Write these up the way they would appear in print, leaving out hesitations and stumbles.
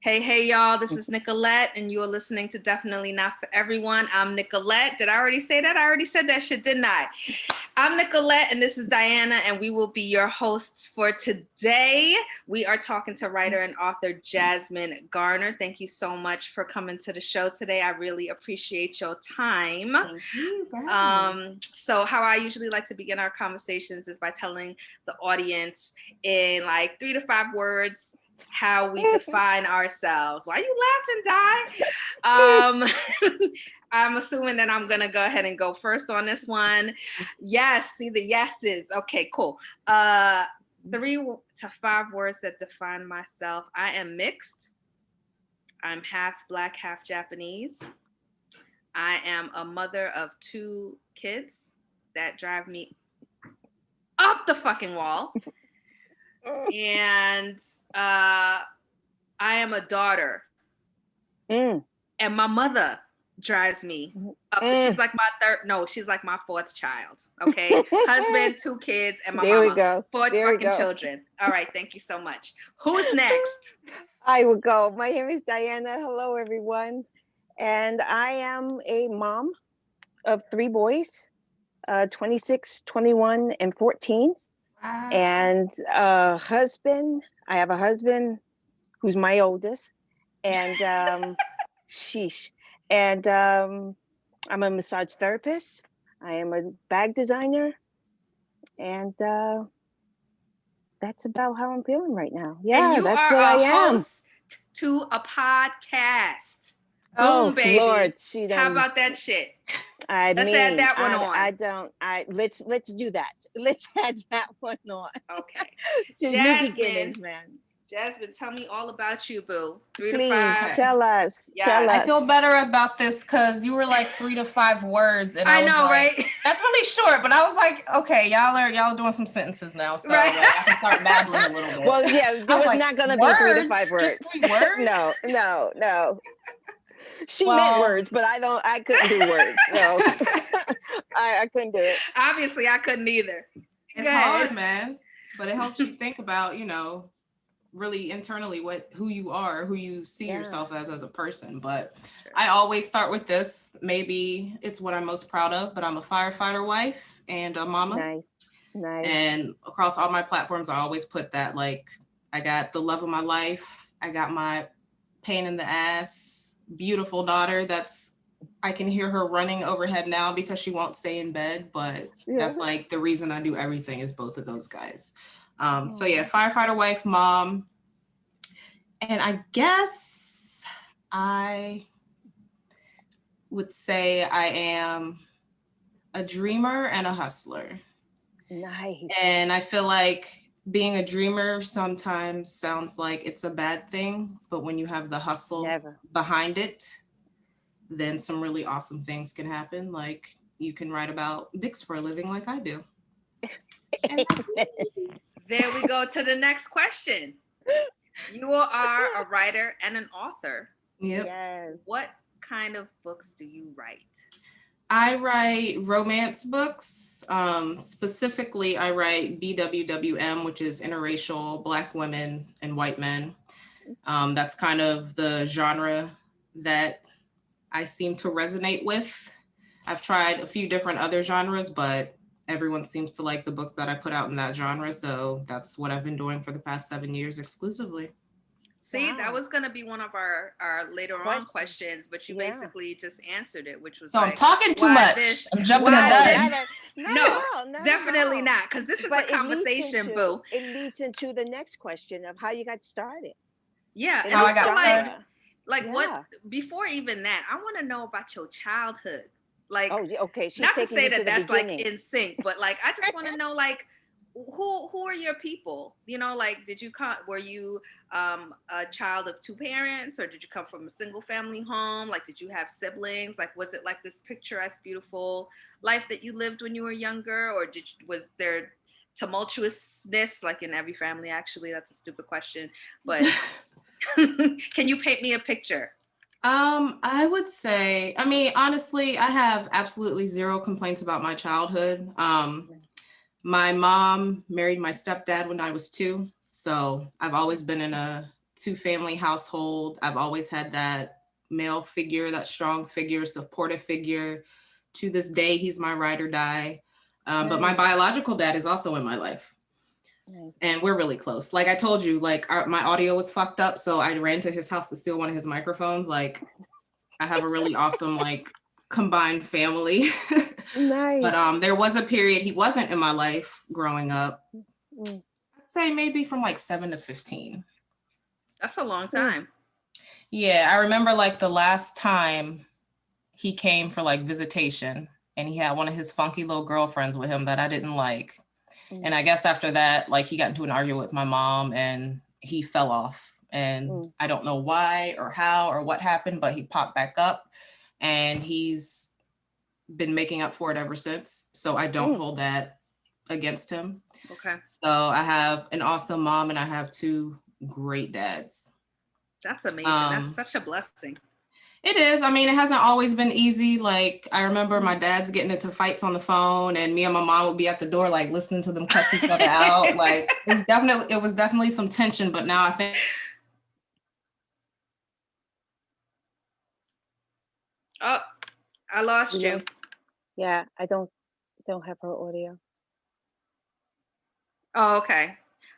Hey, y'all, this is Nicolette, and you're listening to Definitely Not For Everyone. I'm Nicolette. Did I already say that? I already said that shit, didn't I? I'm Nicolette, and this is Diana, and we will be your hosts for today. We are talking to writer and author Jasmine Gardner. Thank you so much for coming to the show today. I really appreciate your time. Thank you. So how I usually like to begin our conversations is by telling the audience in like 3 to 5 words how we define ourselves. Why you laughing, Di? I'm assuming that I'm gonna go ahead and go first on this one. Yes, see the yeses. Okay, cool. 3 to 5 words that define myself. I am mixed. I'm half Black, half Japanese. I am a mother of 2 kids that drive me up the fucking wall. And I am a daughter. And my mother drives me up. She's like she's like my 4th child. Okay. Husband, 2 kids, and my mama. We go. 4 fucking children. All right. Thank you so much. Who's next? I will go. My name is Diana. Hello, everyone. And I am a mom of 3 boys, 26, 21, and 14. Wow. And husband. I have a husband who's my oldest. And sheesh. And I'm a massage therapist. I am a bag designer. And that's about how I'm feeling right now. Yeah, and you that's are what I am. Host to a podcast. Oh, boom, baby. Lord, how about that shit? Let's add that one on. Let's do that. Let's add that one on. Okay. Jasmine, man. Jasmine, tell me all about you, boo. 3 Please, to 5. tell us. Yes. Tell us. I feel better about this because you were like 3 to 5 words, and I was know, like, right? That's really short. But I was like, okay, y'all are doing some sentences now, so right. Like, I can start babbling a little bit. Well, yeah, it was like, not gonna be 3 to 5 words. Just 3 words? No. She meant words, but I couldn't do words. No, I couldn't do it. Obviously, I couldn't either. It's hard, man. But it helps you think about, really internally who you are, who you see yourself as a person. But I always start with this. Maybe it's what I'm most proud of, but I'm a firefighter wife and a mama. Nice. And across all my platforms, I always put that, like, I got the love of my life. I got my pain in the ass, beautiful daughter I can hear her running overhead now because she won't stay in bed, but that's like the reason I do everything is both of those guys. So yeah, firefighter wife, mom. And I guess I would say I am a dreamer and a hustler. Nice. And I feel like being a dreamer sometimes sounds like it's a bad thing, but when you have the hustle behind it, then some really awesome things can happen. Like you can write about dicks for a living like I do. And that's it. There we go to the next question. You are a writer and an author. Yep. Yes. What kind of books do you write? I write romance books. Specifically, I write BWWM, which is interracial Black women and white men. That's kind of the genre that I seem to resonate with. I've tried a few different other genres, but everyone seems to like the books that I put out in that genre. So that's what I've been doing for the past 7 years exclusively. See, that was going to be one of our later on questions, but you basically just answered it, which was so I'm talking too much. I'm jumping the gun. No, definitely not, because this is a conversation, boo. It leads into the next question of how you got started. Yeah, and how I got started. Like what? Before even that, I want to know about your childhood. Like, okay. She's not to say that that's beginning. like in sync, but like I just want to know, like, who are your people? Like, were you a child of 2 parents, or did you come from a single family home? Like, did you have siblings? Like, was it like this picturesque, beautiful life that you lived when you were younger, or was there tumultuousness like in every family? Actually, that's a stupid question, but can you paint me a picture? I would say, honestly, I have absolutely 0 complaints about my childhood. My mom married my stepdad when I was 2. So I've always been in a two-family household. I've always had that male figure, that strong figure, supportive figure. To this day, he's my ride or die. But my biological dad is also in my life. And we're really close. Like I told you, like my audio was fucked up. So I ran to his house to steal one of his microphones. Like I have a really awesome, like combined family. Nice. But there was a period he wasn't in my life growing up. I'd say maybe from like 7 to 15. That's a long time. Yeah, I remember like the last time he came for like visitation, and he had one of his funky little girlfriends with him that I didn't like. And I guess after that, like he got into an argument with my mom and he fell off. And I don't know why or how or what happened, but he popped back up and he's been making up for it ever since. So I don't hold that against him. Okay. So I have an awesome mom and I have 2 great dads. That's amazing. That's such a blessing. It is. I mean, it hasn't always been easy. Like, I remember my dad's getting into fights on the phone and me and my mom would be at the door, like listening to them cuss each other out. Like, it was definitely some tension, but now I think. Oh, I lost you. Yeah, I don't have her audio. Oh, okay.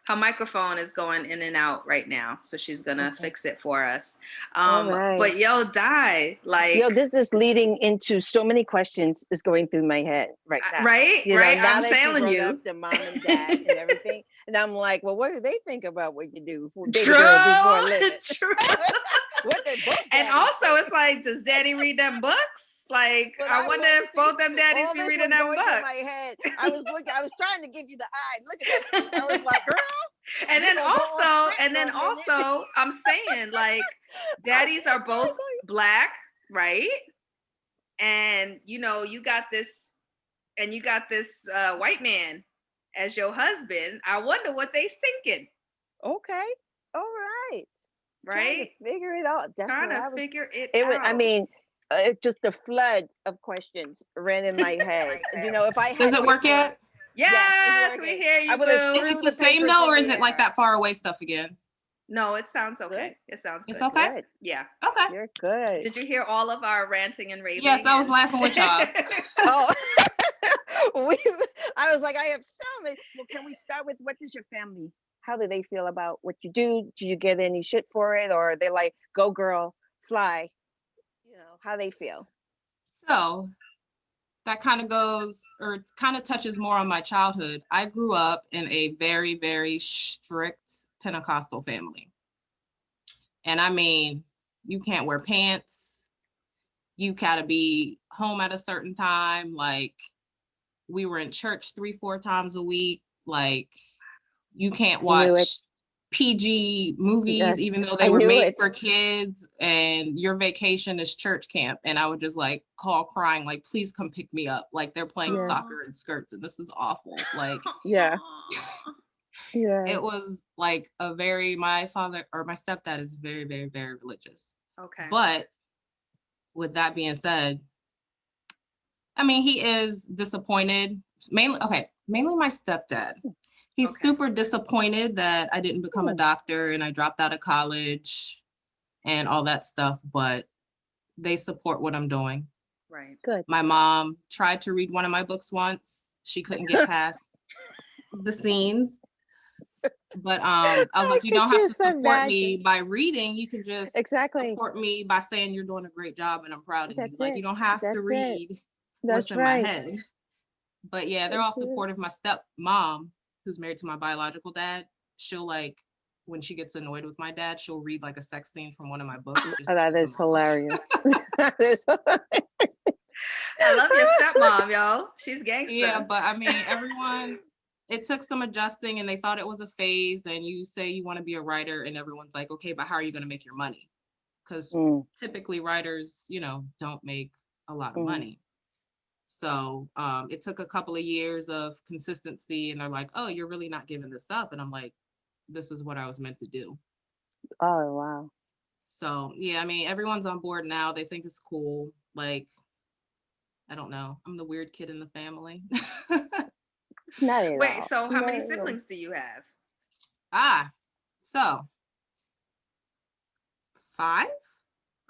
Her microphone is going in and out right now, so she's gonna fix it for us. But yo, this is leading into so many questions is going through my head right now. Right. I'm telling you, the mom and dad and everything, and I'm like, well, what do they think about what you do? True. What they both and also, it's like, does Daddy read them books? Like, I wonder if both them daddies be reading them books. My head. I was trying to give you the eye. Look at that. I was like, girl. And then also, I'm saying, like, daddies are both Black, right? And you got this white man as your husband. I wonder what they's thinking. Okay. All right. Right. Figure it out. Figure it out. I mean, it's just a flood of questions ran in my head. If I had does it work yet? Yes, we hear you. Is it the same though, or is it like that far away stuff again? No, it sounds okay. Good. It sounds good. It's okay. Good. Yeah. Okay. You're good. Did you hear all of our ranting and raving? Yes, I was laughing with y'all. Oh, I was like, I have so many. Well, can we start with what does your family? How do they feel about what you do? Do you get any shit for it, or are they like, go girl, fly? How they feel? So that kind of goes, or kind of touches more on my childhood. I grew up in a very, very strict Pentecostal family. And I mean, you can't wear pants. You gotta be home at a certain time. Like, we were in church 3-4 times a week. Like, you can't watch PG movies, even though they were made for kids, and your vacation is church camp. And I would just like call crying, like, please come pick me up. Like, they're playing soccer in skirts and this is awful. Like, it was like my father or my stepdad is very, very, very religious. Okay. But with that being said, I mean, he is disappointed. Mainly my stepdad. He's super disappointed that I didn't become a doctor and I dropped out of college and all that stuff, but they support what I'm doing. Right. Good. My mom tried to read one of my books once. She couldn't get past the scenes. But I was like, you don't have to support me by reading. You can just support me by saying you're doing a great job and I'm proud of you. Like, you don't have to read what's in my head. But yeah, they're all supportive. My stepmom, who's married to my biological dad, she'll like, when she gets annoyed with my dad, she'll read like a sex scene from one of my books. That is hilarious. I love your stepmom, yo. She's gangster. Yeah, but I mean, everyone, it took some adjusting and they thought it was a phase. And you say you want to be a writer and everyone's like, okay, but how are you going to make your money? Because typically writers, don't make a lot of money. So it took a couple of years of consistency and they're like, oh, you're really not giving this up. And I'm like, this is what I was meant to do. Oh, wow. So, yeah, I mean, everyone's on board now. They think it's cool. Like, I don't know. I'm the weird kid in the family. Wait, so how many siblings do you have? So 5.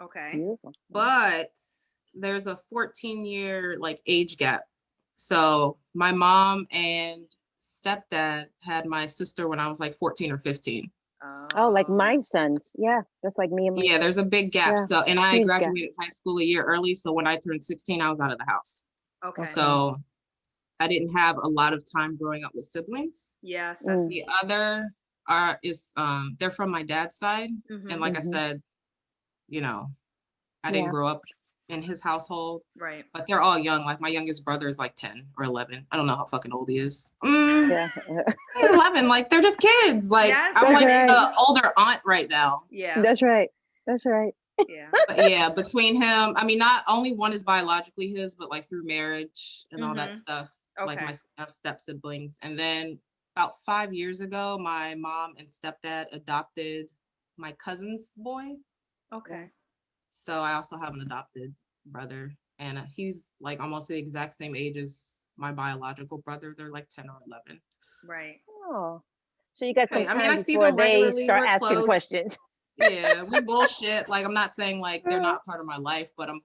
Okay. Beautiful. But there's a 14-year like age gap. So my mom and stepdad had my sister when I was like 14 or 15. Oh, like my sons. Yeah, that's like me and my Yeah, son. there's a big gap. Yeah, So, and I huge gap. graduated high school a year early. So when I turned 16, I was out of the house. Okay. So I didn't have a lot of time growing up with siblings. Yes, that's The other is they're from my dad's side. And like I said, you know, I didn't Yeah. grow up in his household. right. But they're all young. Like my youngest brother is like 10 or 11. I don't know how fucking old he is. Yeah. 11. Like they're just kids. Like Yes, I'm That's like right. the older aunt right now. Yeah. That's right. That's right. Yeah. But yeah, between him, I mean, not only one is biologically his, but like through marriage and all that stuff. Like Okay. I have step siblings. And then about 5 years ago, my mom and stepdad adopted my cousin's boy. Okay. So I also have an adopted brother, and he's like almost the exact same age as my biological brother. They're like 10 or 11. Right. Oh, so you got some I mean, time I see before them they regularly. start We're asking close. questions. Yeah, we bullshit. Like I'm not saying like they're not part of my life, but I'm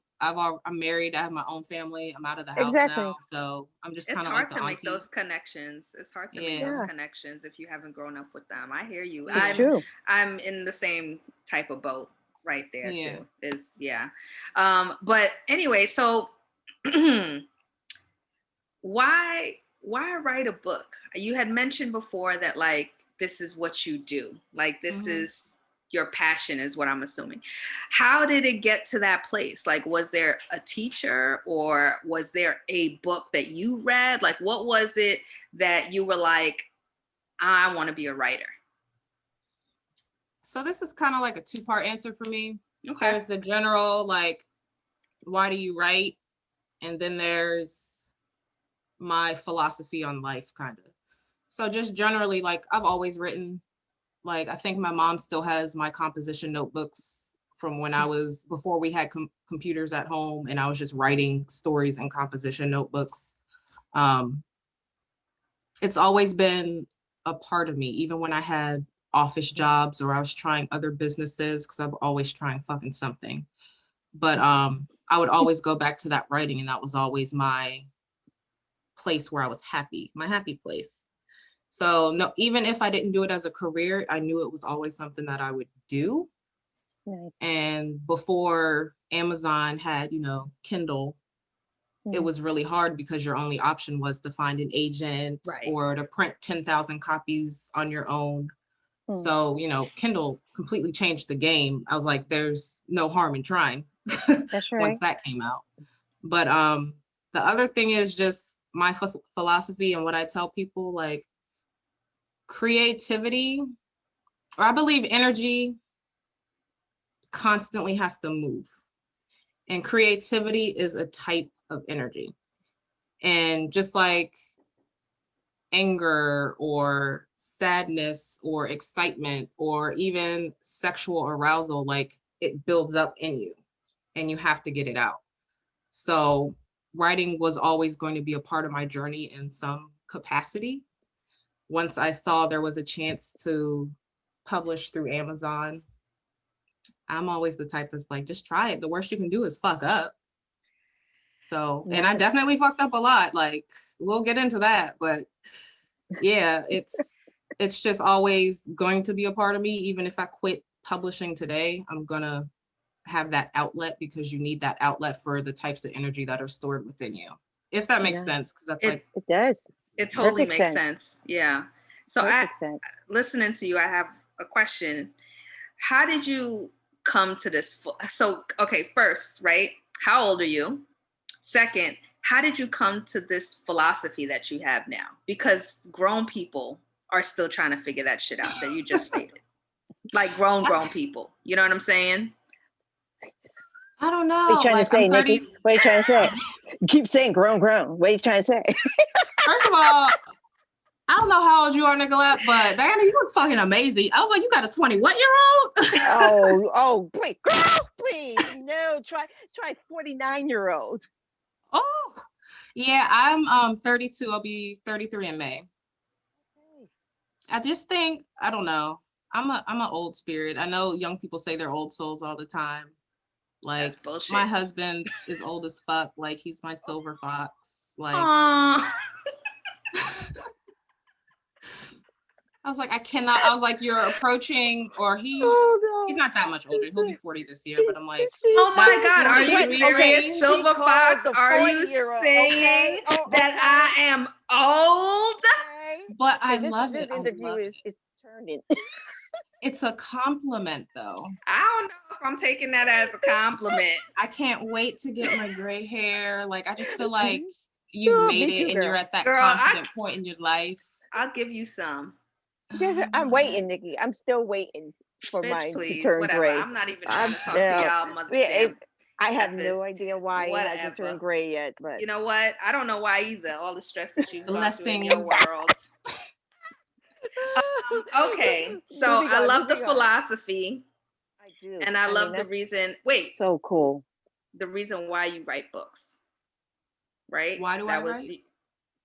married. I have my own family. I'm out of the house Exactly. now, so I'm just It's kind of hard like the to make auntie. those connections. It's hard to make Yeah. those Yeah. connections if you haven't grown up with them. I hear you. It's true. I'm in the same type of boat right there Yeah. too. Is yeah. But anyway, so why write a book? You had mentioned before that like this is what you do. Like this is your passion is what I'm assuming. How did it get to that place? Like was there a teacher or was there a book that you read? Like what was it that you were like, I want to be a writer? So this is kind of like a 2-part answer for me. Okay. There's the general like, why do you write? And then there's my philosophy on life, kind of. So just generally, like I've always written. Like I think my mom still has my composition notebooks from when I was before we had computers at home, and I was just writing stories in composition notebooks. It's always been a part of me, even when I had office jobs or I was trying other businesses, because I'm always trying fucking something. But I would always go back to that writing, and that was always my place where I was happy, my happy place. So no, even if I didn't do it as a career, I knew it was always something that I would do. Nice. And before Amazon had, Kindle, it was really hard because your only option was to find an agent or to print 10,000 copies on your own. So, Kindle completely changed the game. I was like, there's no harm in trying. That's right. Once that came out. But the other thing is just my philosophy and what I tell people, like creativity, or I believe energy constantly has to move. And creativity is a type of energy. And just like anger or sadness or excitement or even sexual arousal, like it builds up in you and you have to get it out. So writing was always going to be a part of my journey in some capacity. Once I saw there was a chance to publish through Amazon, I'm always the type that's like, just try it. The worst you can do is fuck up. So, and I definitely fucked up a lot. Like, we'll get into that, but yeah, it's just always going to be a part of me. Even if I quit publishing today, I'm gonna have that outlet because you need that outlet for the types of energy that are stored within you. If that makes sense, because that's it does. It totally Perfect makes sense. sense. Yeah. So listening to you, I have a question. How did you come to this? So, okay, first, right? How old are you? Second, how did you come to this philosophy that you have now? Because grown people are still trying to figure that shit out that you just stated. Like grown people. You know what I'm saying? I don't know. What are you trying to say, 30... Nikki? What are you trying to say? Keep saying grown. What are you trying to say? First of all, I don't know how old you are, Nicolette, but Diana, you look fucking amazing. I was like, you got a 20-what-year-old? Oh, please, girl, please. No, try 49-year-old. Oh, yeah, I'm 32. I'll be 33 in May. I just think, I don't know. I'm a old spirit. I know young people say they're old souls all the time. That's Like bullshit. my husband is old as fuck. Like he's my silver fox. Like Aww. I was like, I was like, you're approaching, or he's not that much older. He'll be 40 this year, but I'm like, Oh my God, are you Wait, serious? okay. Silver Fox, are you 40-year-old, saying that I am old? But I love this it. I interview love it. is turning. It's a compliment though. I don't know if I'm taking that as a compliment. I can't wait to get my gray hair. Like, I just feel like you've made Me it too, and girl. you're at that Girl, confident point in your life. I'll give you some. I'm waiting, Nikki. I'm still waiting for Bitch, mine please, to turn whatever. gray. I'm not even trying to talk to y'all, mother damn. I have no idea why it hasn't Whatever. turned gray yet, but You know what? I don't know why either. All the stress that you've gone through in Blessings. your world. Okay, so Moving I on, love the moving on. philosophy, I do. and I love mean, the that's reason. Wait, so cool. the reason why you write books, right? Why do I write?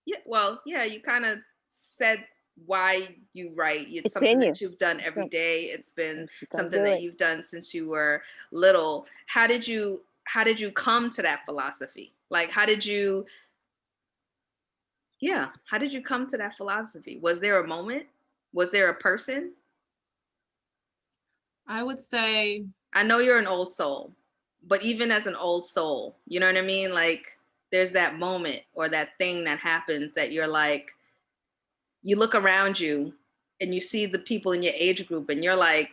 Yeah. Well, yeah. You kind of said why you write. It's It's something in that you. you've done every day. It's been You gotta something do that it. you've done since you were little. How did you come to that philosophy? Like, how did you come to that philosophy? Was there a moment? Was there a person? I would say, I know you're an old soul, but even as an old soul, you know what I mean? Like, there's that moment or that thing that happens that you're like, you look around you and you see the people in your age group and you're like,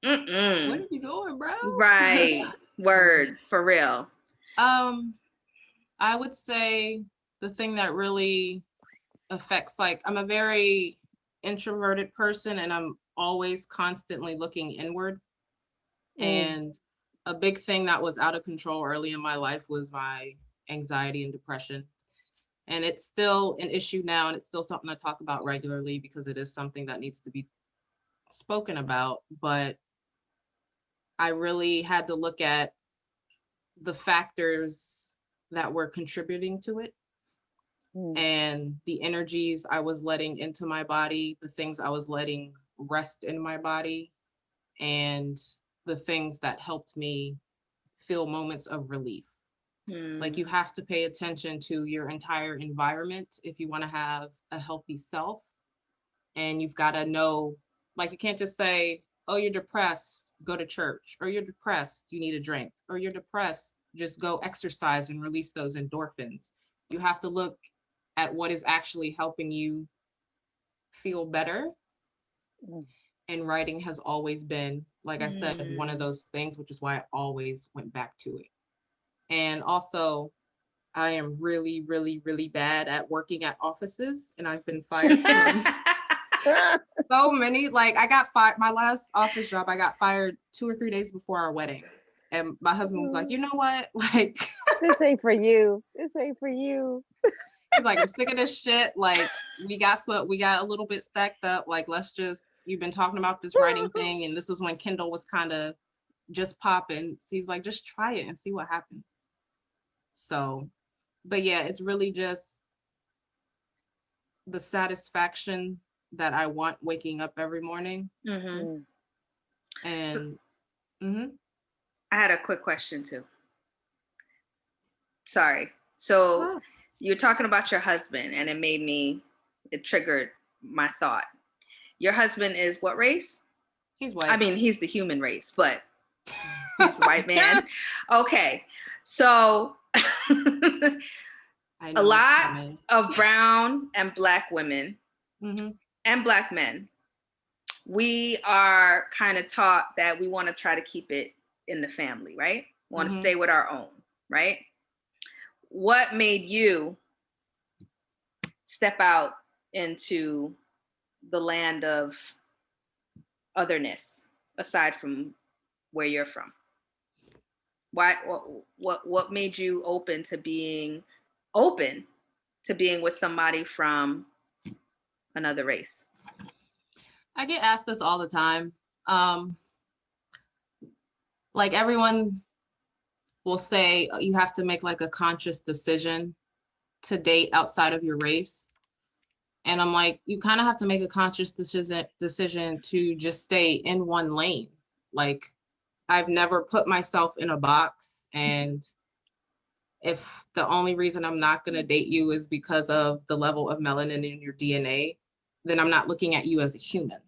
what are you doing, bro? Right. Word, for real. I would say the thing that really affects, like, I'm a very introverted person and I'm always constantly looking inward. And a big thing that was out of control early in my life was my anxiety and depression. And it's still an issue now, and it's still something I talk about regularly because it is something that needs to be spoken about. But I really had to look at the factors that were contributing to it and the energies I was letting into my body, the things I was letting rest in my body, and the things that helped me feel moments of relief. Like, you have to pay attention to your entire environment if you want to have a healthy self. And you've got to know, like, you can't just say, oh, you're depressed, go to church, or you're depressed, you need a drink, or you're depressed, just go exercise and release those endorphins. You have to look at what is actually helping you feel better. And writing has always been, like I said, one of those things, which is why I always went back to it. And also, I am really, really, really bad at working at offices, and I've been fired from so many. Like, I got fired, my last office job, I got fired 2 or 3 days before our wedding. And my husband was like, you know what? Like, this ain't for you. This ain't for you. he's like, I'm sick of this shit. Like, we got a little bit stacked up. Like, you've been talking about this writing thing. And this was when Kindle was kind of just popping. So he's like, just try it and see what happens. So, but yeah, it's really just the satisfaction that I want waking up every morning. And I had a quick question too. Sorry. So you're talking about your husband, and it triggered my thought. Your husband is what race? He's white. I mean, he's the human race, but he's a white man. Okay. So a lot of brown and black women and black men, we are kind of taught that we want to try to keep it in the family, right? Want to stay with our own, right? What made you step out into the land of otherness aside from where you're from? Why? What made you open to being with somebody from another race? I get asked this all the time. Like, everyone will say you have to make like a conscious decision to date outside of your race. And I'm like, you kind of have to make a conscious decision to just stay in one lane. Like, I've never put myself in a box, and if the only reason I'm not going to date you is because of the level of melanin in your DNA, then I'm not looking at you as a human.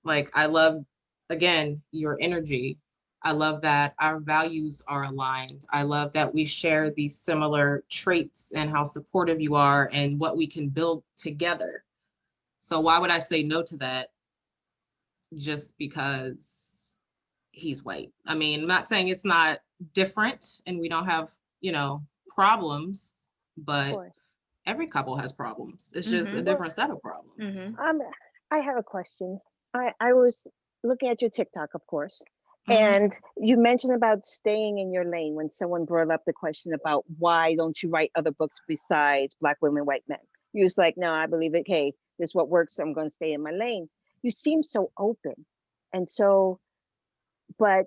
Like, I love, again, your energy. I love that our values are aligned. I love that we share these similar traits and how supportive you are and what we can build together. So why would I say no to that just because he's white? I mean, I'm not saying it's not different and we don't have, problems, but every couple has problems. It's just a different set of problems. I have a question. I was looking at your TikTok, of course, and you mentioned about staying in your lane when someone brought up the question about why don't you write other books besides Black women, white men? You was like, no, I believe it. Hey, this is what works. So I'm going to stay in my lane. You seem so open. And so, but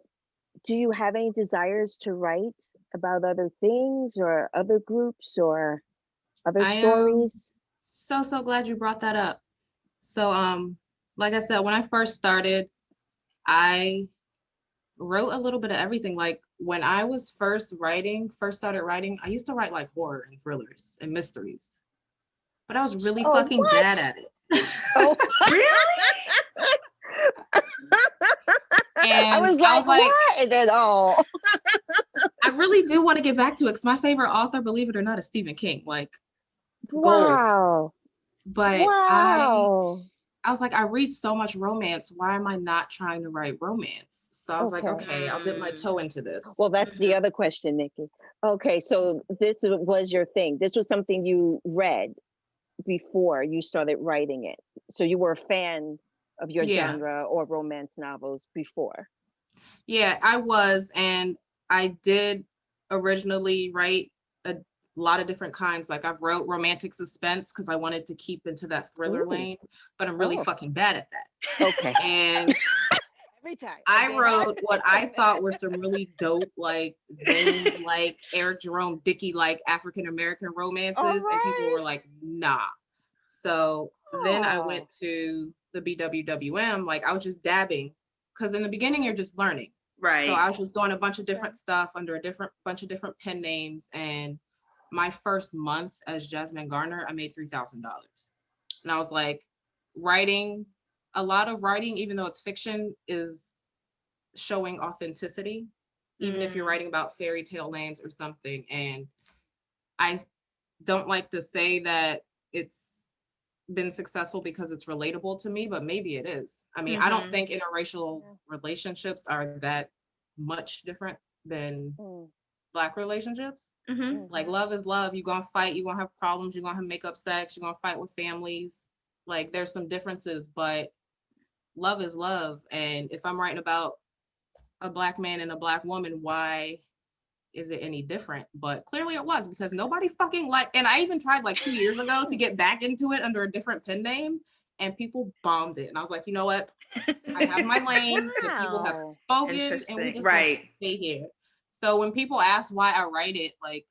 do you have any desires to write about other things or other groups or other stories? So glad you brought that up. So, like I said, when I first started, I wrote a little bit of everything. Like when I was first started writing, I used to write like horror and thrillers and mysteries, but I was really fucking bad at it. Oh, Really? And I was like, what at all? I really do want to get back to it because my favorite author, believe it or not, is Stephen King. Like, wow. Gold. But wow. I was like, I read so much romance. Why am I not trying to write romance? So I was like, okay, I'll dip my toe into this. Well, that's the other question, Nikki. Okay, so this was your thing. This was something you read before you started writing it. So you were a fan of your genre or romance novels before. Yeah, I was. And I did originally write a lot of different kinds. Like I've wrote romantic suspense because I wanted to keep into that thriller lane, but I'm really fucking bad at that. Okay. And every time I wrote what I thought were some really dope, like Zane, like Eric Jerome Dickey, like African American romances, and people were like, nah. So then I went to the BWWM, like I was just dabbing, because in the beginning you're just learning. Right. So I was just doing a bunch of different stuff under a bunch of different pen names. And my first month as Jasmine Gardner, I made $3,000. And I was like, a lot of writing, even though it's fiction, is showing authenticity, even if you're writing about fairy tale lands or something. And I don't like to say that it's been successful because it's relatable to me, but maybe it is. I mean, I don't think interracial relationships are that much different than Black relationships. Like love is love. You're gonna fight, you're gonna have problems, you're gonna have make up sex, you're gonna fight with families. Like there's some differences, but love is love. And if I'm writing about a Black man and a Black woman, why is it any different? But clearly it was, because nobody fucking and I even tried like 2 years ago to get back into it under a different pen name, and people bombed it. And I was like, you know what? I have my lane. The people have spoken, and we just stay here. So when people ask why I write it, like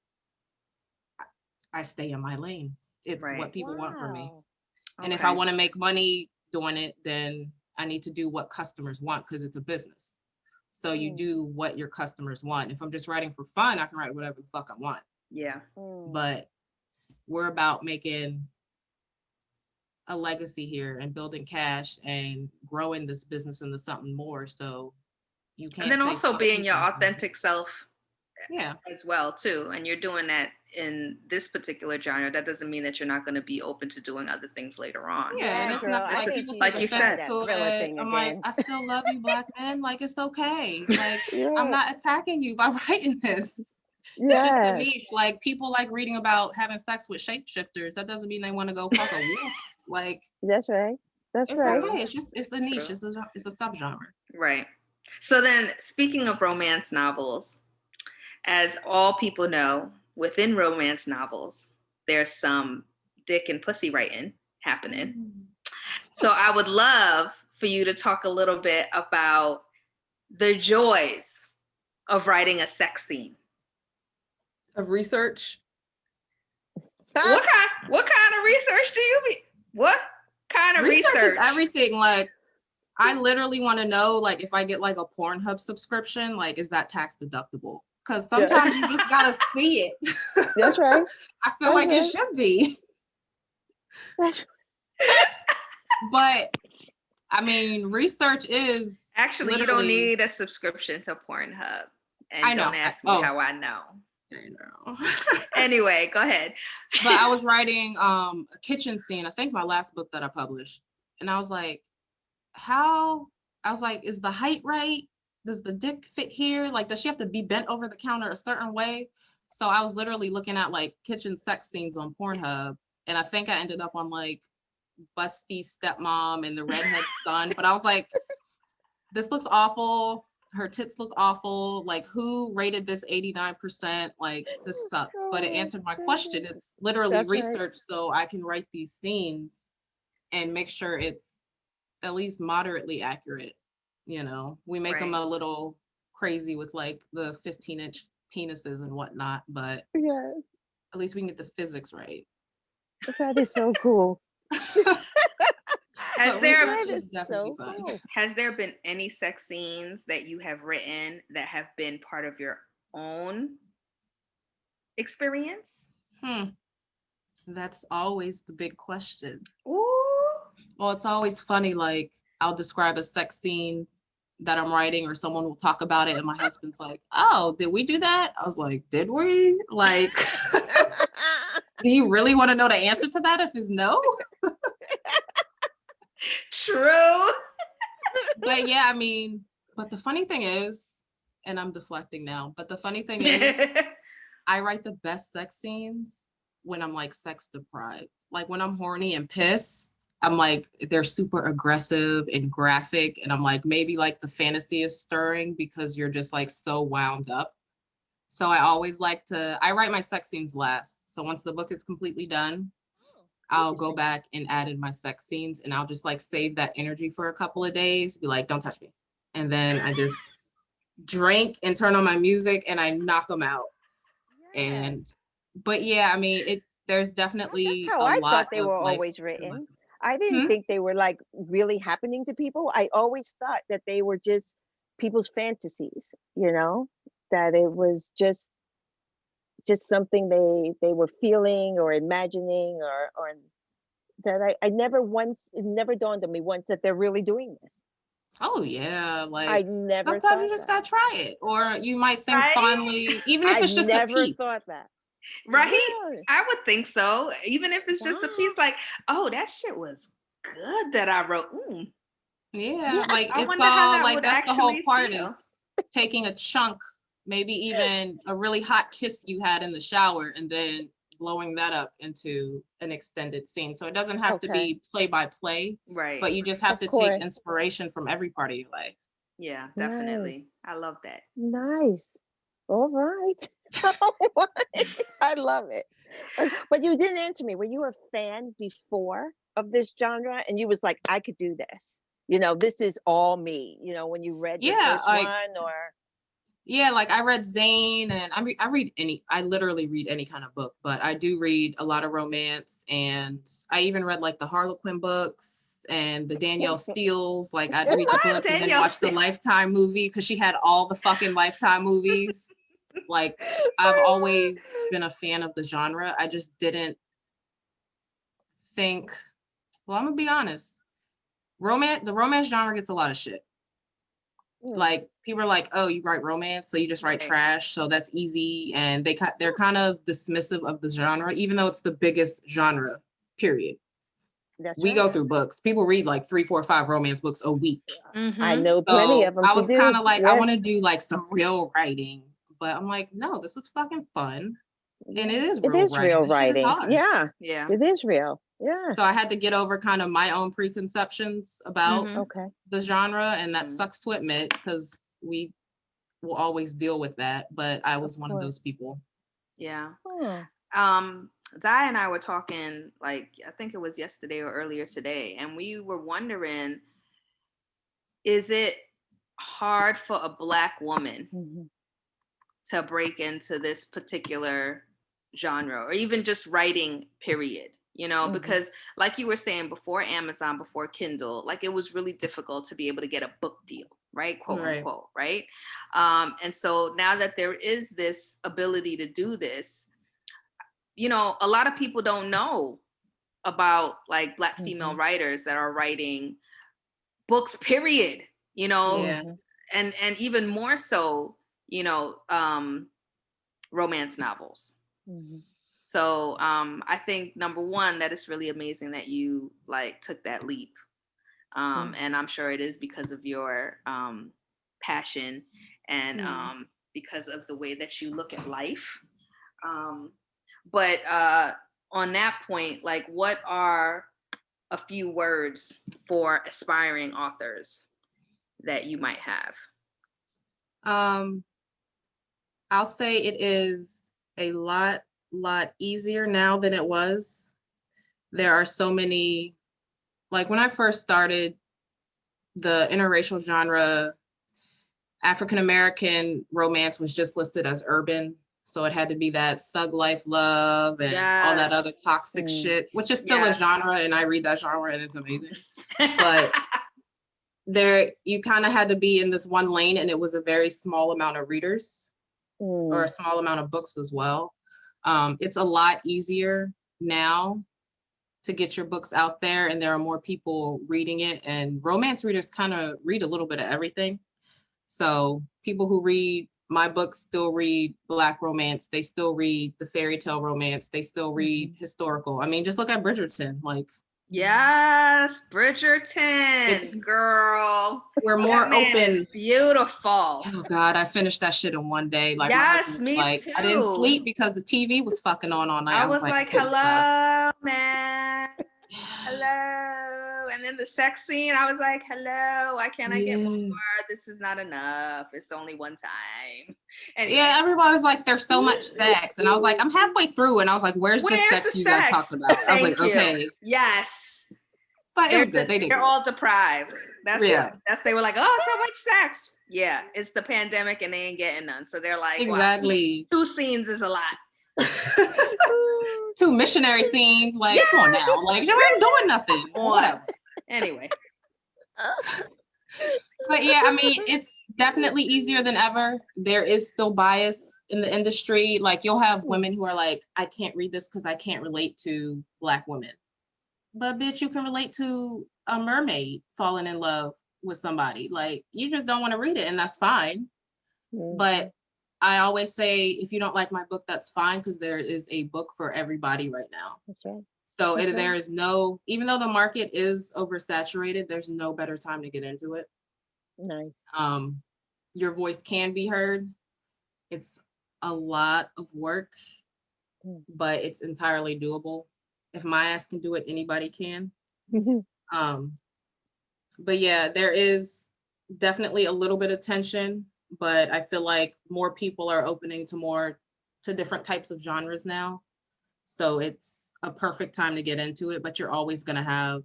I stay in my lane. It's what people want from me. And if I want to make money doing it, then I need to do what customers want, because it's a business. So you do what your customers want. If I'm just writing for fun, I can write whatever the fuck I want. Yeah. But we're about making a legacy here and building cash and growing this business into something more. So you can't. And then also being your authentic self. Yeah. As well too. And you're doing that in this particular genre. That doesn't mean that you're not going to be open to doing other things later on. Yeah, and it's not like you said. I'm like, I still love you, Black men. Like it's okay. Like I'm not attacking you by writing this. It's just a niche. Like people like reading about having sex with shapeshifters. That doesn't mean they want to go fuck a wolf. Like that's right. That's it's right. Okay. It's a niche. It's a subgenre. Right. So then, speaking of romance novels, as all people know, within romance novels, there's some dick and pussy writing happening. So I would love for you to talk a little bit about the joys of writing a sex scene. Of research? What kind of research do you mean? What kind of research? Is everything. Like, I literally want to know, like, if I get like a Pornhub subscription, like, is that tax deductible? Because sometimes you just gotta see it. That's right. I feel like it should be. That's But I mean, research is actually, you don't need a subscription to Pornhub. And don't ask me how I know. I know. Anyway, go ahead. But I was writing a kitchen scene, I think my last book that I published. And I was like, is the height right? Does the dick fit here? Like, does she have to be bent over the counter a certain way? So I was literally looking at like kitchen sex scenes on Pornhub. And I think I ended up on like busty stepmom and the redhead son. But I was like, this looks awful. Her tits look awful. Like, who rated this 89%? Like, this sucks. But it answered my question. It's literally research, so I can write these scenes and make sure it's at least moderately accurate. You know, we make them a little crazy with like the 15-inch penises and whatnot, but at least we can get the physics right. That is so cool. Has there been any sex scenes that you have written that have been part of your own experience? That's always the big question. Ooh. Well, it's always funny, like I'll describe a sex scene that I'm writing or someone will talk about it and my husband's like, oh, did we do that? I was like, did we? Like, do you really want to know the answer to that if it's no? True. But yeah, I mean, but the funny thing is, and I'm deflecting now, but the funny thing is, I write the best sex scenes when I'm like sex deprived. Like when I'm horny and pissed, I'm like, they're super aggressive and graphic. And I'm like, maybe like the fantasy is stirring because you're just like so wound up. So I always like I write my sex scenes last. So once the book is completely done, I'll go back and add in my sex scenes and I'll just like save that energy for a couple of days, be like, don't touch me. And then I just drink and turn on my music and I knock them out. But yeah, I mean, there's definitely that's how I thought they were always written. I didn't think they were like really happening to people. I always thought that they were just people's fantasies, you know, that it was just something they were feeling or imagining or that I never it never dawned on me once that they're really doing this. Oh yeah, like I never sometimes you just gotta try it, or you might think fondly, even if it's just a piece. Thought that. Right? Yeah. I would think so. Even if it's just a piece, like, oh, that shit was good that I wrote. Yeah, like I wonder how that would that's the whole part feel. Is taking a chunk, maybe even a really hot kiss you had in the shower, and then blowing that up into an extended scene. So it doesn't have to be play by play, right? But you just have to take inspiration from every part of your life. Yeah, definitely. Nice. I love that. Nice. All right. I love it. But you didn't answer me. Were you a fan before of this genre? And you was like, I could do this. You know, this is all me. You know, when you read the first one or. Yeah, like I read Zane and I literally read any kind of book, but I do read a lot of romance and I even read like the Harlequin books and the Danielle Steels. Like I'd read the book and then watch the Lifetime movie because she had all the fucking Lifetime movies. Like I've always been a fan of the genre. I just didn't think, well, I'm gonna be honest. The romance genre gets a lot of shit. Like people are like, oh, you write romance, so you just write trash, so that's easy, and they're kind of dismissive of the genre, even though it's the biggest genre, period. We go through books. People read like 3, 4, 5 romance books a week. Mm-hmm. I know plenty of them. I was kind of like, I want to do like some real writing, but I'm like, no, this is fucking fun, and it is real writing. Yeah, it is real. Yeah. So I had to get over kind of my own preconceptions about the genre, and that sucks to admit because we will always deal with that. But I was one of those people. Yeah. Di and I were talking, like, I think it was yesterday or earlier today, and we were wondering, is it hard for a Black woman to break into this particular genre, or even just writing, period? because like you were saying, before Amazon, before Kindle, like it was really difficult to be able to get a book deal, right? Quote unquote, right? And so now that there is this ability to do this, a lot of people don't know about like Black female writers that are writing books, period, and even more so, romance novels. So I think number one, that it's really amazing that you like took that leap. And I'm sure it is because of your passion and because of the way that you look at life. But on that point, like, what are a few words for aspiring authors that you might have? I'll say it is a lot easier now than it was. There are so many, like when I first started, the interracial genre, African American romance was just listed as urban. So it had to be that thug life love and all that other toxic shit, which is still a genre, and I read that genre and it's amazing. But you kind of had to be in this one lane, and it was a very small amount of readers or a small amount of books as well. It's a lot easier now to get your books out there, and there are more people reading it, and romance readers kind of read a little bit of everything. So people who read my books still read Black romance. They still read the fairy tale romance. They still read historical. I mean, just look at Bridgerton. Like, yes, Bridgerton, girl. We're more open. Is beautiful. Oh God, I finished that shit in one day. Like, yes, me too. I didn't sleep because the TV was fucking on all night. I was like, hello, man. Hello. And then the sex scene, I was like, hello, why can't I get more? This is not enough. It's only one time. Anyway. Yeah, everybody was like, there's so much sex. And I was like, I'm halfway through. And I was like, where's the sex you guys talking about? I was like, okay. Yes. But it was good. They're all deprived. They were like, oh, so much sex. Yeah, it's the pandemic and they ain't getting none. So they're like, exactly. Wow, two scenes is a lot. 2 missionary scenes, like, come on now, like, you weren't doing nothing. Whatever. Anyway. But yeah, I mean, it's definitely easier than ever. There is still bias in the industry. Like, you'll have women who are like, I can't read this because I can't relate to Black women. But bitch, you can relate to a mermaid falling in love with somebody. Like, you just don't want to read it, and that's fine. But I always say, if you don't like my book, that's fine, because there is a book for everybody right now. That's right. So there is no, even though the market is oversaturated, there's no better time to get into it. Nice. Your voice can be heard. It's a lot of work, but it's entirely doable. If my ass can do it, anybody can. But yeah, there is definitely a little bit of tension, but I feel like more people are opening to different types of genres now. So it's a perfect time to get into it, but you're always going to have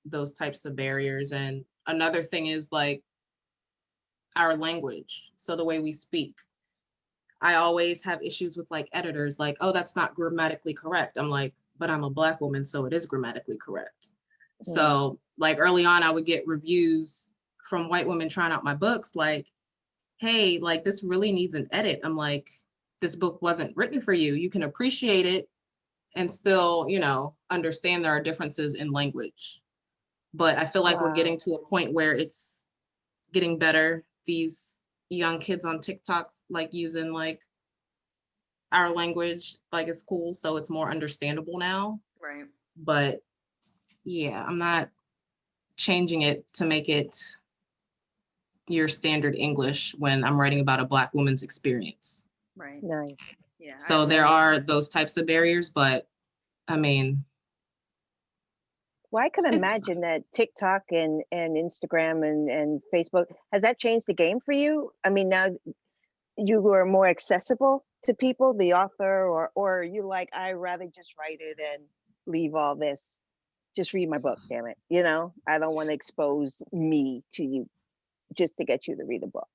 those types of barriers. And another thing is like our language. So the way we speak. I always have issues with like editors, like, oh, that's not grammatically correct. I'm like, but I'm a Black woman, so it is grammatically correct. So like early on, I would get reviews from white women trying out my books, like, hey, like this really needs an edit. I'm like, this book wasn't written for you. You can appreciate it and still, understand there are differences in language. But I feel like we're getting to a point where it's getting better. These young kids on TikTok, like using like our language, like it's cool. So it's more understandable now. Right. But yeah, I'm not changing it to make it your standard English when I'm writing about a Black woman's experience. Right. Nice. Yeah. So there are those types of barriers, but I mean. Well, I can imagine that TikTok and Instagram and Facebook, has that changed the game for you? I mean, now you are more accessible to people, the author, or you like, I rather just write it and leave all this. Just read my book, damn it. I don't want to expose me to you just to get you to read a book.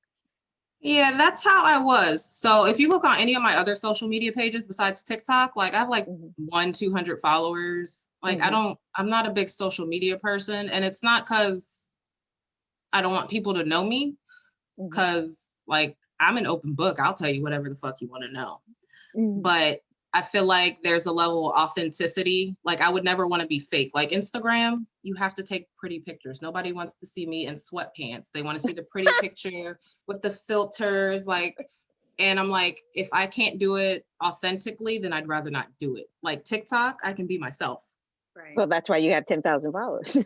Yeah, that's how I was. So if you look on any of my other social media pages besides TikTok, like I have like Mhm. 200 followers. Like Mhm. I'm not a big social media person. And it's not because I don't want people to know me, Mhm. because like I'm an open book. I'll tell you whatever the fuck you want to know. Mhm. But I feel like there's a level of authenticity. Like I would never want to be fake. Like Instagram, you have to take pretty pictures. Nobody wants to see me in sweatpants. They want to see the pretty picture with the filters. Like, and I'm like, if I can't do it authentically, then I'd rather not do it. Like TikTok, I can be myself. Right. Well, that's why you have 10,000 followers.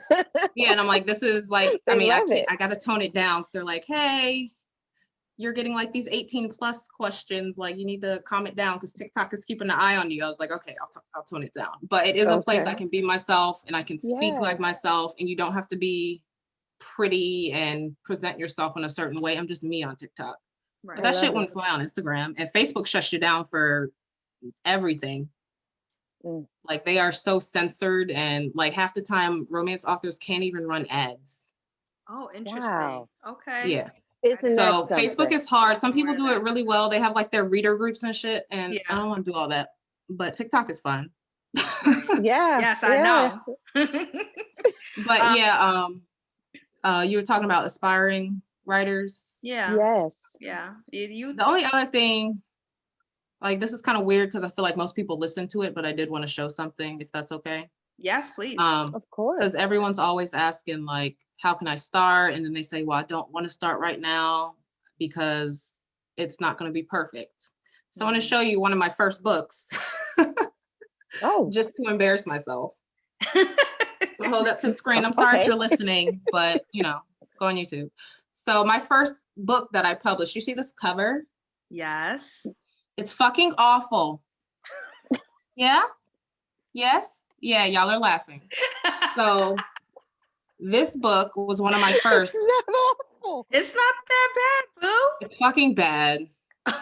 Yeah, and I'm like, this is like, I They mean, I love can't, it. I gotta tone it down. So they're like, hey, you're getting like these 18 plus questions. Like you need to calm it down because TikTok is keeping an eye on you. I was like, okay, I'll tone it down. But it is a place I Okay. can be myself and I can speak Yeah. like myself, and you don't have to be pretty and present yourself in a certain way. I'm just me on TikTok. But Right. I that shit love it. wouldn't fly on Instagram, and Facebook shuts you down for everything. Mm. Like they are so censored, and like half the time romance authors can't even run ads. Oh, interesting. Wow. Okay. Yeah. Isn't that So Facebook something? is hard. Some I'm aware people of do it that. really well. They have like their reader groups and shit, and I Yeah. don't want to do all that. But TikTok is fun. Right. Yeah. Yes, I Yeah. know. But um, yeah, you were talking about aspiring writers. yeah. Yes. Yeah. You The only other thing, like this is kind of weird because I feel like most people listen to it, but I did want to show something if that's okay. yes, please. Of course. Because everyone's always asking like, how can I start? And then they say, well, I don't want to start right now because it's not going to be perfect. So I want to show you one of my first books Oh, just to embarrass myself. So hold up to the screen. I'm sorry if okay. you're listening, but you know, go on YouTube. So my first book that I published, you see this cover? Yes. It's fucking awful. Yeah? Yes? Yeah, y'all are laughing. So this book was one of my It's first. not awful. It's not that bad, It's fucking bad. boo.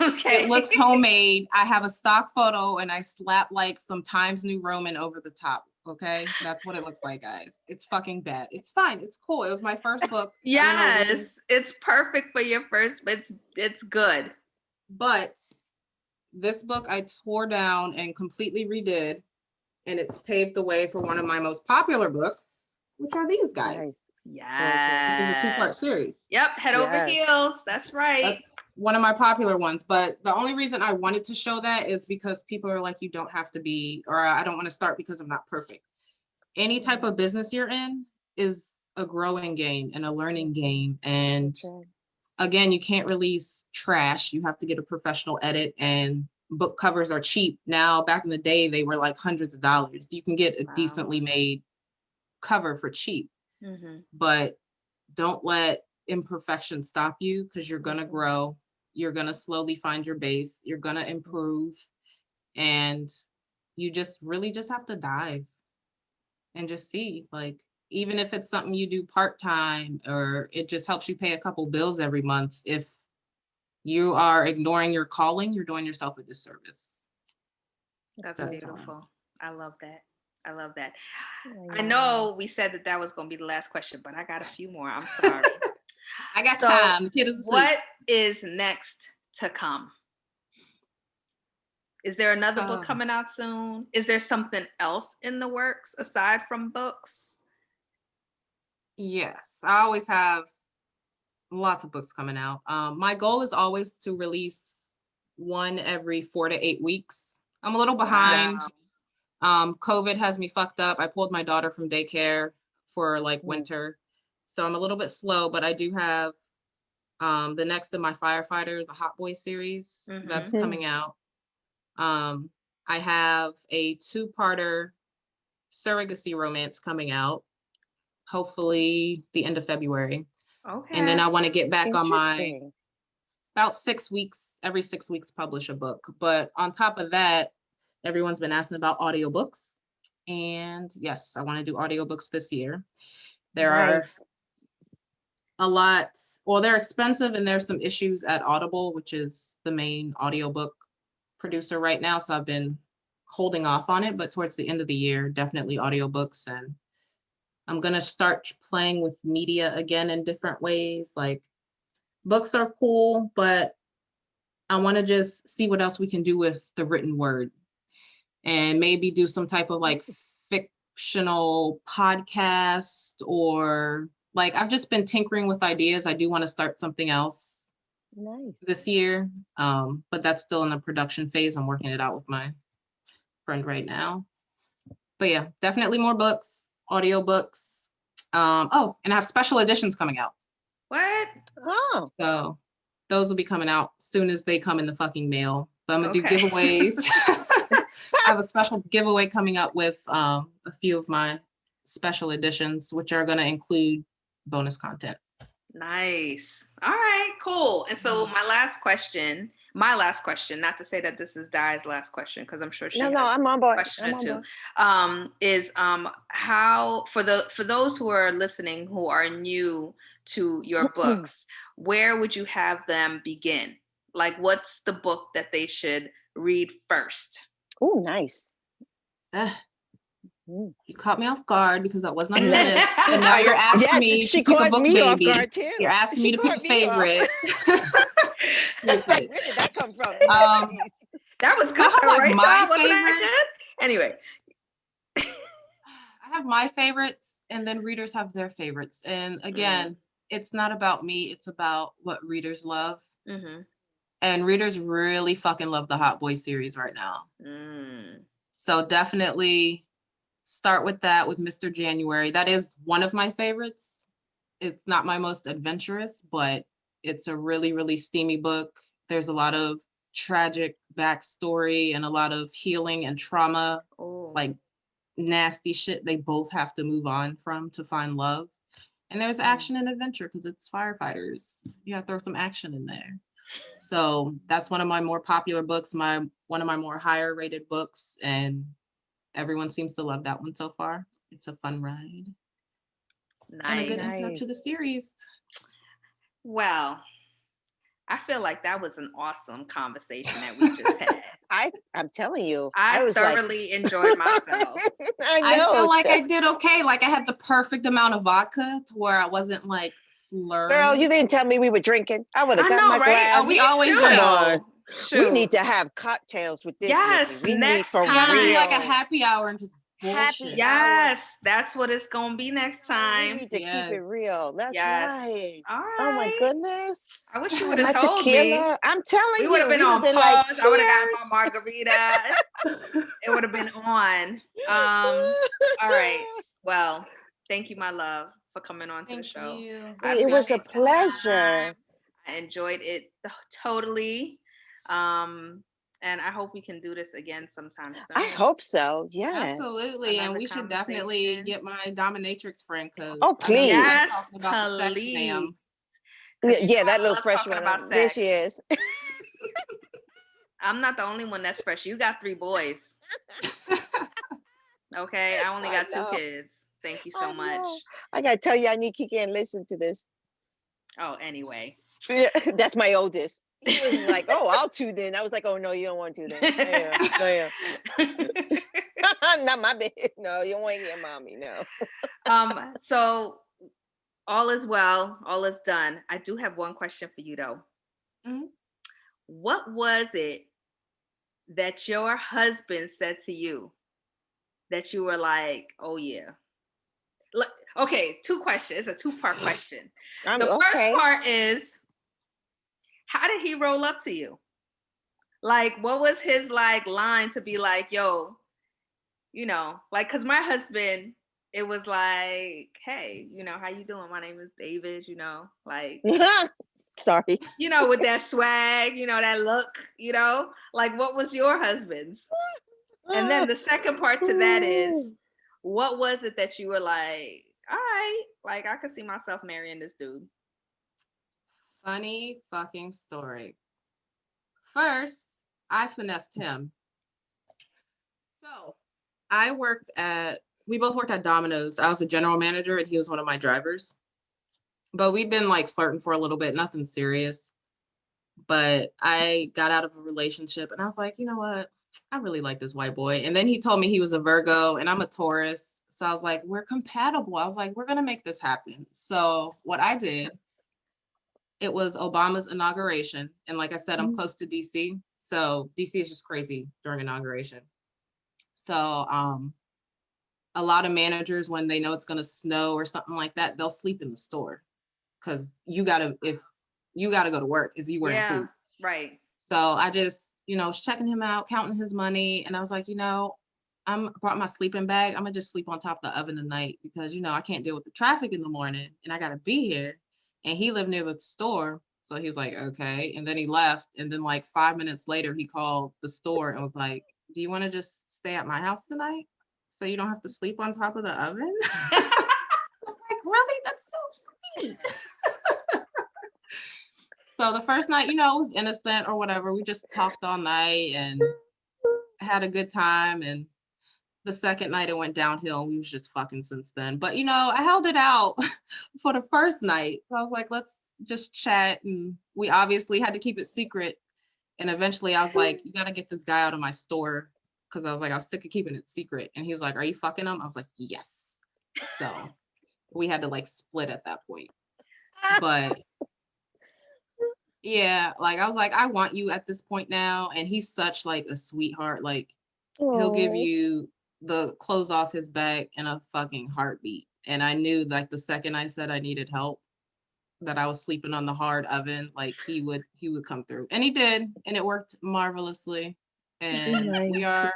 Okay. It looks homemade. I have a stock photo and I slap like some Times New Roman over the top. Okay. That's what it looks like, guys. It's fucking bad. It's fine. It's cool. It was my first book. I don't know when, Yes, it's perfect for your first, but it's good. but this book I tore down and completely redid. And it's paved the way for one of my most popular books, which are these Nice. guys. Gorgeous. Which is a two-part Yes. series. Yep, head over Yes. heels. That's right. That's one of my popular ones. But the only reason I wanted to show that is because people are like, you don't have to be, or I don't want to start because I'm not perfect. Any type of business you're in is a growing game and a learning game. And Okay. again, you can't release trash. You have to get a professional edit, and book covers are cheap. Now, back in the day, they were like hundreds of dollars. You can get a Wow. decently made cover for cheap, Mm-hmm. but don't let imperfection stop you, because you're going to Mhm. grow. You're going to slowly find your base. You're going to improve. And you just really just have to dive and just see, like, even if it's something you do part-time or it just helps you pay a couple bills every month, if you are ignoring your calling, you're doing yourself a disservice. That's So, beautiful. I love that. I love that. I Yeah. know we said that was going to be the last question, but I got a few more. I'm sorry. I got So, time. The kid is asleep. what is next to come? Is there another book coming out soon? Is there something else in the works aside from books? Yes, I always have lots of books coming out. My goal is always to release one every 4 to 8 weeks. I'm a little behind. COVID has me fucked up. I pulled my daughter from daycare for like winter. So I'm a little bit slow, but I do have the next of my firefighter, the Hot Boy series, that's coming out. I have a 2-parter surrogacy romance coming out, hopefully the end of February. Okay. And then I want to get back on my Interesting. about 6 weeks, every 6 weeks publish a book. But on top of that, everyone's been asking about audiobooks. And yes, I want to do audiobooks this year. There are a lot, well, they're expensive and there's some issues at Audible, which is the main audiobook producer right now. So I've been holding off on it, but towards the end of the year, definitely audiobooks. And I'm going to start playing with media again in different ways. Like books are cool, but I want to just see what else we can do with the written word and maybe do some type of like fictional podcast, or like I've just been tinkering with ideas. I do want to start something else this year, but that's still in the production phase. I'm working it out with my friend right now. But yeah, definitely more books, audiobooks. Oh, and I have special editions coming out. What? Oh. So those will be coming out as soon as they come in the fucking mail. But I'm gonna do Okay. giveaways. I have a special giveaway coming up with a few of my special editions, which are gonna include bonus content. Nice. All right, cool. And so my last question, not to say that this is Di's last question, because I'm sure she has I'm on board. a question or two, is how for those who are listening who are new to your books, where would you have them begin? Like, what's the book that they should read first? Oh, nice. You caught me off guard because that was not on the list. And now you're asking me to pick a book, me baby. Off guard too. You're asking me to pick a favorite. Like, where did that come from? That was good, right, y'all? Wasn't that good? Anyway. I have my favorites, and then readers have their favorites. And again, it's not about me. It's about what readers love. Mm-hmm. And readers really fucking love the Hot Boy series right now. So definitely start with that, with Mr. January. That is one of my favorites. It's not my most adventurous, but it's a really, really steamy book. There's a lot of tragic backstory and a lot of healing and trauma, like nasty shit they both have to move on from to find love. And there's action and adventure because it's firefighters. You have to throw some action in there. So that's one of my more popular books, one of my more higher rated books, and everyone seems to love that one so far. It's a fun ride. Nice. And a good intro to the series. Well, I feel like that was an awesome conversation that we just had. I'm telling you, I thoroughly enjoyed myself. I feel like I did okay. Like I had the perfect amount of vodka to where I wasn't like slurred. Girl, you didn't tell me we were drinking. I would have got my glass. We always do. We need to have cocktails with this. Yes, we next need time. Be like a happy hour and just bullshit. Yes, that's what it's gonna be next time. We need to keep it real. That's right. All right. Oh my goodness. I wish you would have told me. I'm telling you. We would have been on pause. Like, I would have gotten my margarita. It would have been on. All right. Well, thank you, my love, for coming on to the show. It was a pleasure. I enjoyed it totally. And I hope we can do this again sometime soon. I hope so. Yeah. Absolutely. And we should definitely get my dominatrix friend, because please. Yes, please. Yeah, that little fresh one. There she is. I'm not the only one that's fresh. You got 3 boys. Okay, I only got 2 kids. Thank you so much. I gotta tell you, I need Kiki and listen to this. Oh, anyway. Yeah, that's my oldest. He was like, "Oh, I'll tune in." I was like, "Oh no, you don't want to then." Yeah. Not my bed. No, you don't want to hear mommy. No. So all is well. All is done. I do have one question for you though. Mm-hmm. What was it that your husband said to you that you were like, "Oh yeah"? Look, okay, 2 questions. It's a 2-part question. The first part is, how did he roll up to you? Like, what was his like line to be like, yo, you know, like, cause my husband, it was like, hey, you know, how you doing? My name is David, you know, like, sorry, you know, with that swag, you know, that look, you know, like, what was your husband's? And then the second part to that is, what was it that you were like, all right, like, I could see myself marrying this dude? Funny fucking story. First, I finessed him. So we both worked at Domino's. I was a general manager and he was one of my drivers. But we'd been like flirting for a little bit, nothing serious. But I got out of a relationship and I was like, you know what? I really like this white boy. And then he told me he was a Virgo and I'm a Taurus. So I was like, we're compatible. I was like, we're going to make this happen. So what I did It was Obama's inauguration. And like I said, I'm Mm. close to DC. So DC is just crazy during inauguration. So a lot of managers, when they know it's going to snow or something like that, they'll sleep in the store because you gotta go to work if you wearing food. Right. So I just, was checking him out, counting his money, and I was like, I'm brought my sleeping bag. I'm gonna just sleep on top of the oven tonight because I can't deal with the traffic in the morning and I gotta be here. And he lived near the store. So he was like, okay. And then he left. And then like 5 minutes later, he called the store and was like, do you want to just stay at my house tonight? So you don't have to sleep on top of the oven? I was like, really? That's so sweet. So the first night, it was innocent or whatever. We just talked all night and had a good time. And the second night it went downhill. We was just fucking since then. But I held it out for the first night. I was like, let's just chat. And we obviously had to keep it secret. And eventually I was like, you gotta get this guy out of my store. Cause I was like, I was sick of keeping it secret. And he's like, are you fucking him? I was like, yes. So we had to like split at that point. But yeah, like I was like, I want you at this point now. And he's such like a sweetheart. Like he'll give you the clothes off his back in a fucking heartbeat. And I knew like the second I said I needed help, that I was sleeping on the hard oven, like he would come through. And he did, and it worked marvelously. And we are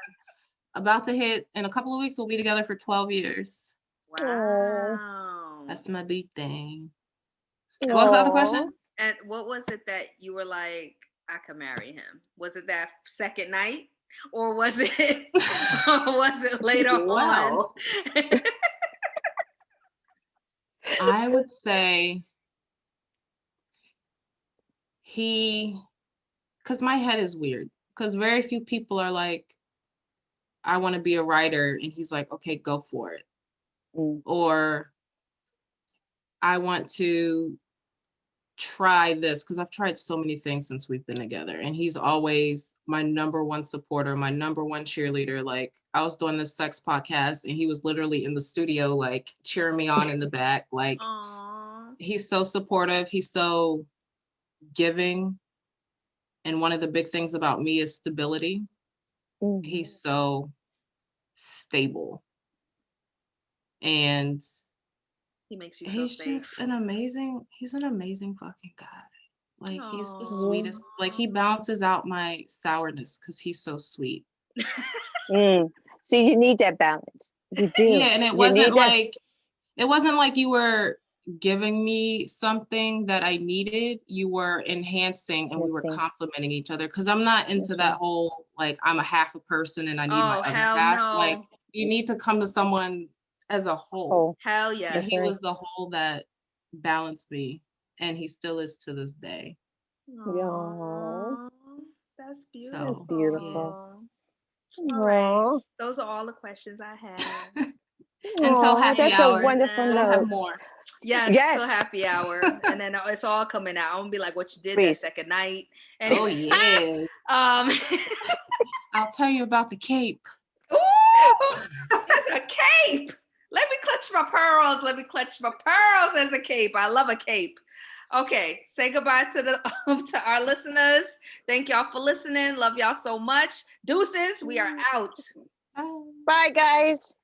about to hit, in a couple of weeks, we'll be together for 12 years. Wow. That's my big thing. What was the other question? And what was it that you were like, I could marry him? Was it that second night? Or was it later on? I would say because my head is weird, because very few people are like, I want to be a writer, and he's like, okay, go for it. Or I want to try this, because I've tried so many things since we've been together, and he's always my number one supporter, my number one cheerleader. Like I was doing this sex podcast and he was literally in the studio like cheering me on in the back. Like he's so supportive, he's so giving. And one of the big things about me is stability. He's so stable, and he makes you feel safe. He's an amazing fucking guy. Like he's the sweetest. Like he balances out my sourness because he's so sweet. So you need that balance. You do. Yeah, and it wasn't like you were giving me something that I needed. You were enhancing, and we were complementing each other. Because I'm not into that whole like I'm a half a person and I need my other half. No. Like you need to come to someone as a whole. Hell yes. And he was the whole that balanced me, and he still is to this day. Aww. That's beautiful. So, beautiful. All right. Those are all the questions I have. Until happy that's hour. A wonderful We'll note. have more. Yes, till happy hour. And then it's all coming out. I'm gonna be like, what you did that second night. Anyway. Oh yeah. I'll tell you about the cape. Ooh, it's a cape. Let me clutch my pearls. As a cape. I love a cape. Okay, say goodbye to our listeners. Thank y'all for listening. Love y'all so much. Deuces, we are out. Bye, guys.